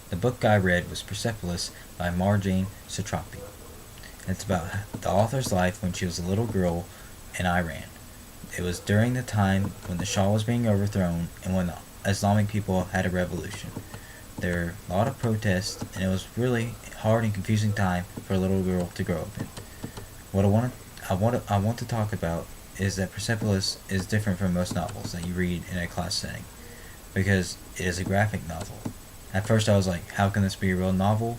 The book I read was Persepolis by Marjane Satrapi. It's about the author's life when she was a little girl in Iran. It was during the time when the Shah was being overthrown and when the Islamic people had a revolution. There were a lot of protests, and it was really hard and confusing time for a little girl to grow up in. What I want to talk about is that Persepolis is different from most novels that you read in a class setting because it is a graphic novel. At first, I was like, how can this be a real novel?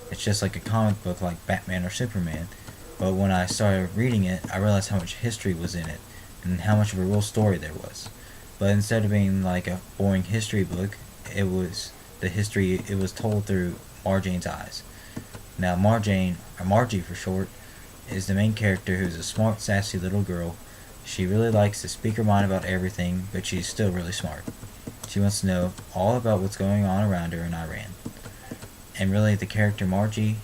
It's just like a comic book like Batman or Superman. But when I started reading it, I realized how much history was in it and how much of a real story there was. But instead of being like a boring history book, it was told through Marjane's eyes. Now Marjane, or Margie for short, is the main character who's a smart, sassy little girl. She really likes to speak her mind about everything, but she's still really smart. She wants to know all about what's going on around her in Iran. And really, the character Margie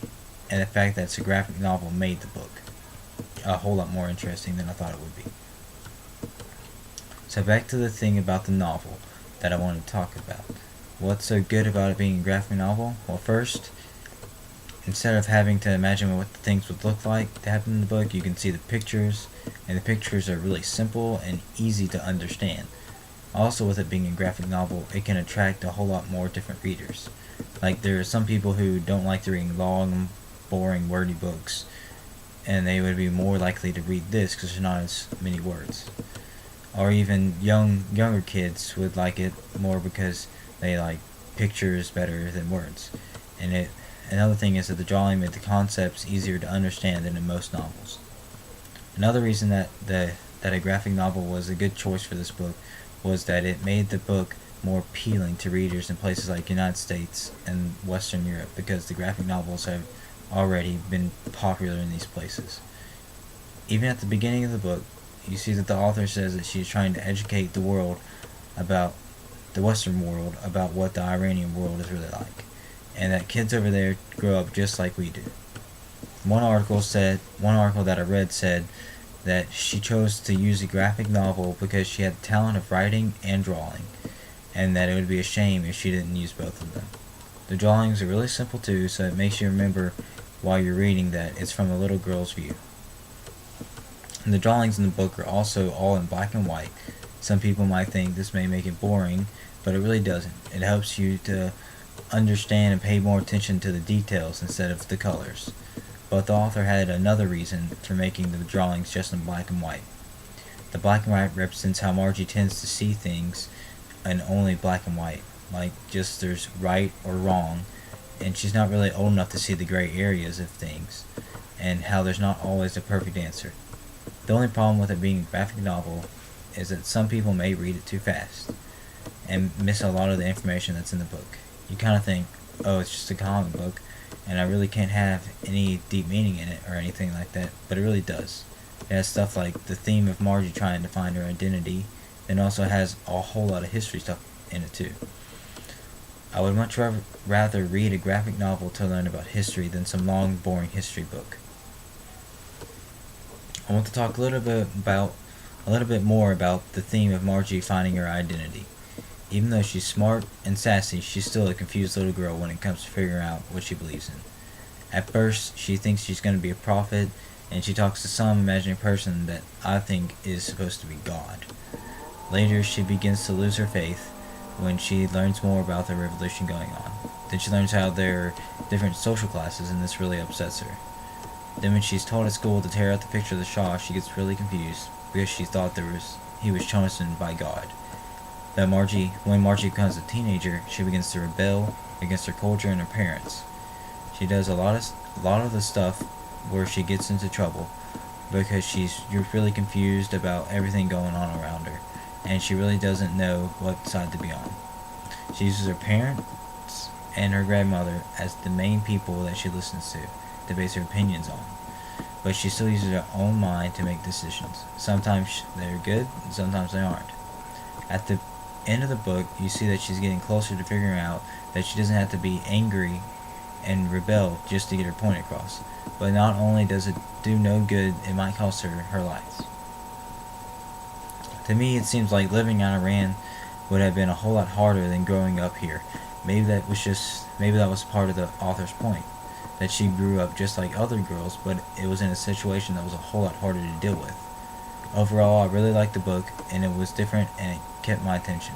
and the fact that it's a graphic novel made the book a whole lot more interesting than I thought it would be. So back to the thing about the novel that I wanted to talk about. What's so good about it being a graphic novel? Well, first, instead of having to imagine what the things would look like to happen in the book, you can see the pictures, and the pictures are really simple and easy to understand. Also, with it being a graphic novel, it can attract a whole lot more different readers. Like, there are some people who don't like to read long, boring, wordy books, and they would be more likely to read this because there's not as many words. Or even younger kids would like it more because they like pictures better than words. Another thing is that the drawing made the concepts easier to understand than in most novels. Another reason that a graphic novel was a good choice for this book was that it made the book more appealing to readers in places like the United States and Western Europe because the graphic novels have already been popular in these places. Even at the beginning of the book, you see that the author says that she's trying to educate the world about the Western world about what the Iranian world is really like, and that kids over there grow up just like we do. One article that I read said that she chose to use a graphic novel because she had the talent of writing and drawing, and that it would be a shame if she didn't use both of them. The drawings are really simple too, so it makes you remember while you're reading that it's from a little girl's view. And the drawings in the book are also all in black and white. Some people might think this may make it boring, but it really doesn't. It helps you to understand and pay more attention to the details instead of the colors. But the author had another reason for making the drawings just in black and white. The black and white represents how Margie tends to see things in only black and white, like just there's right or wrong, and she's not really old enough to see the gray areas of things, and how there's not always a perfect answer. The only problem with it being a graphic novel is that some people may read it too fast and miss a lot of the information that's in the book. You kind of think, oh, it's just a comic book, and I really can't have any deep meaning in it or anything like that, but it really does. It has stuff like the theme of Margie trying to find her identity, and also has a whole lot of history stuff in it too. I would much rather read a graphic novel to learn about history than some long, boring history book. I want to talk a little bit more about the theme of Margie finding her identity. Even though she's smart and sassy, she's still a confused little girl when it comes to figuring out what she believes in. At first, she thinks she's going to be a prophet, and she talks to some imaginary person that I think is supposed to be God. Later, she begins to lose her faith when she learns more about the revolution going on. Then she learns how there are different social classes, and this really upsets her. Then when she's told at school to tear out the picture of the Shah, she gets really confused because she thought he was chosen by God. But when Margie becomes a teenager, she begins to rebel against her culture and her parents. She does a lot of the stuff where she gets into trouble because you're really confused about everything going on around her, and she really doesn't know what side to be on. She uses her parents and her grandmother as the main people that she listens to base her opinions on. But she still uses her own mind to make decisions. Sometimes they're good, and sometimes they aren't. At the end of the book, you see that she's getting closer to figuring out that she doesn't have to be angry and rebel just to get her point across. But not only does it do no good, it might cost her life. To me, it seems like living in Iran would have been a whole lot harder than growing up here, maybe that was part of the author's point, that she grew up just like other girls, but it was in a situation that was a whole lot harder to deal with. Overall, I really liked the book, and it was different, and it kept my attention.